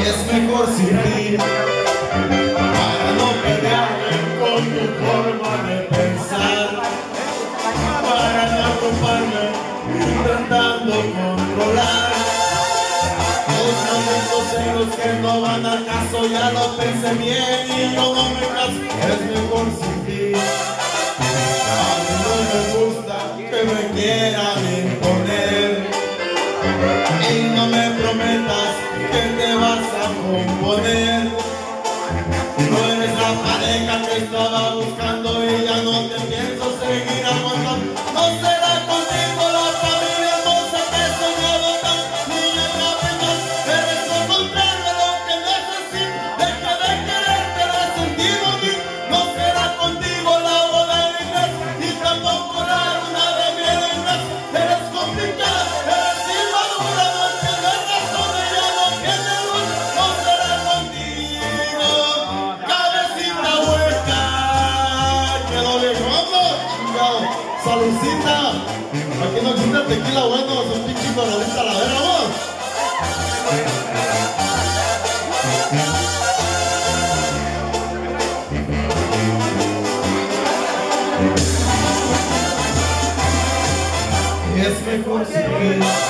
Es mejor sin ti, para no pelearme con tu forma de pensar, para no ocuparme intentando controlar los momentos en los que no van al caso. Ya lo pensé bien y yo no me caso. Es mejor sin ti. A mí no me gusta que me quieran imponer, y no me prometas que te vas a componer. No eres la pareja que estaba buscando y ya no te pienso seguir aguantando. No será contigo la familia hermosa que he soñado tanto, niña capitán. Eres lo contrario de lo que necesito. Deja de quererte, de sentido a mí. No será contigo la boda de iglesia y tampoco la luna de miel en casa. Eres complicada, eres inmadura, no tienes razón y ya no tienes luz. No será contigo, cabecita hueca. Que lo viejo, vamos, chingado. Saludcita. Aquí no existe tequila bueno, es un pinche coronita a la vera, vamos. Es mejor seguir.